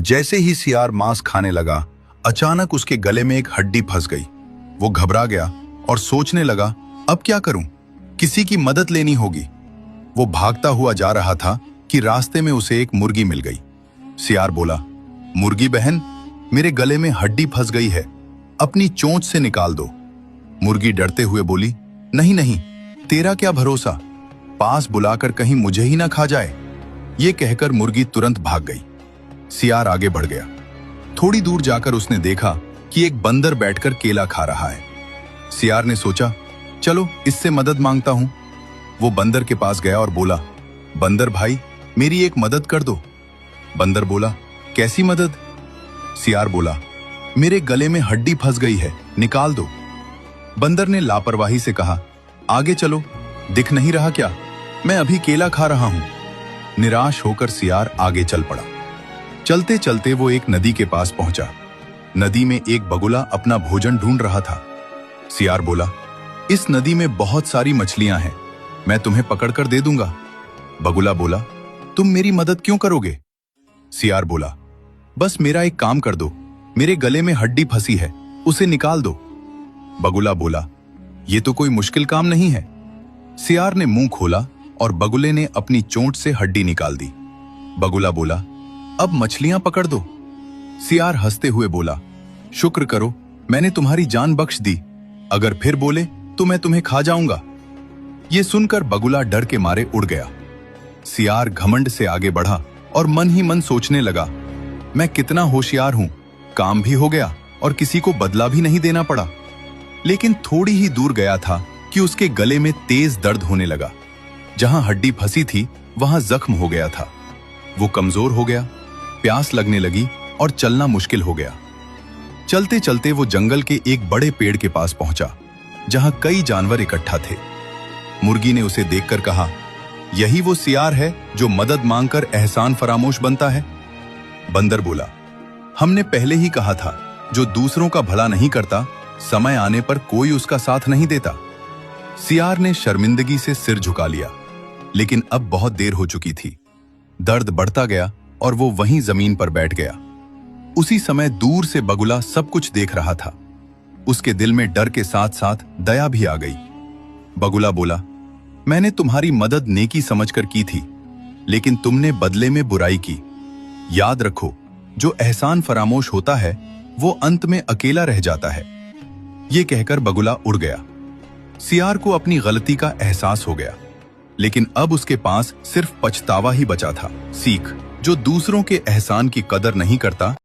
जैसे ही सियार मांस खाने लगा, अचानक उसके गले में एक हड्डी फंस गई। वो घबरा गया और सोचने लगा, अब क्या करूं? किसी की मदद लेनी होगी। वो भागता हुआ जा रहा था कि रास्ते में उसे एक मुर्गी मिल गई। सियार बोला, मुर्गी बहन, मेरे गले में हड्डी फंस गई है, अपनी चोंच से निकाल दो। मुर्गी डरते हुए बोली, नहीं नहीं, तेरा क्या भरोसा, पास बुलाकर कहीं मुझे ही ना खा जाए। ये कहकर मुर्गी तुरंत भाग गई। सियार आगे बढ़ गया। थोड़ी दूर जाकर उसने देखा कि एक बंदर बैठकर केला खा रहा है। सियार ने सोचा, चलो इससे मदद मांगता हूं। वो बंदर के पास गया और बोला, बंदर भाई, मेरी एक मदद कर दो। बंदर बोला, कैसी मदद? सियार बोला, मेरे गले में हड्डी फंस गई है, निकाल दो। बंदर ने लापरवाही से कहा, आगे चलो, दिख नहीं रहा क्या, मैं अभी केला खा रहा हूं। निराश होकर सियार आगे चल पड़ा। चलते चलते वो एक नदी के पास पहुंचा। नदी में एक बगुला अपना भोजन ढूंढ रहा था। सियार बोला, इस नदी में बहुत सारी मछलियां हैं, मैं तुम्हें पकड़कर दे दूंगा। बगुला बोला, तुम मेरी मदद क्यों करोगे? सियार बोला, बस मेरा एक काम कर दो, मेरे गले में हड्डी फंसी है, उसे निकाल दो। बगुला बोला, ये तो कोई मुश्किल काम नहीं है। सियार ने मुंह खोला और बगुले ने अपनी चोंच से हड्डी निकाल दी। बगुला बोला, अब मछलियां पकड़ दो। सियार हंसते हुए बोला, शुक्र करो, मैंने तुम्हारी जान बख्श दी, अगर फिर बोले तो मैं तुम्हें खा जाऊंगा। ये सुनकर बगुला डर के मारे उड़ गया। सियार घमंड से आगे बढ़ा और मन ही मन सोचने लगा, मैं कितना होशियार हूं, काम भी हो गया और किसी को बदला भी नहीं देना पड़ा। लेकिन थोड़ी ही दूर गया था कि उसके गले में तेज दर्द होने लगा। जहां हड्डी फंसी थी वहां जख्म हो गया था। वो कमजोर हो गया, प्यास लगने लगी और चलना मुश्किल हो गया। चलते चलते वो जंगल के एक बड़े पेड़ के पास पहुंचा, जहां कई जानवर इकट्ठा थे। मुर्गी ने उसे देखकर कहा, यही वो सियार है जो मदद मांगकर एहसान फरामोश बनता है? बंदर बोला, हमने पहले ही कहा था, जो दूसरों का भला नहीं करता, समय आने पर कोई उसका साथ नहीं देता। सियार ने शर्मिंदगी से सिर झुका लिया, लेकिन अब बहुत देर हो चुकी थी। दर्द बढ़ता गया और वो वहीं जमीन पर बैठ गया। उसी समय दूर से बगुला सब कुछ देख रहा था। उसके दिल में डर के साथ साथ दया भी आ गई। बगुला बोला, मैंने तुम्हारी मदद नेकी समझकर की थी, लेकिन तुमने बदले में बुराई की। याद रखो, जो एहसान फरामोश होता है वो अंत में अकेला रह जाता है। ये कहकर बगुला उड़ गया। सियार को अपनी गलती का एहसास हो गया, लेकिन अब उसके पास सिर्फ पछतावा ही बचा था। सीख, जो दूसरों के एहसान की कदर नहीं करता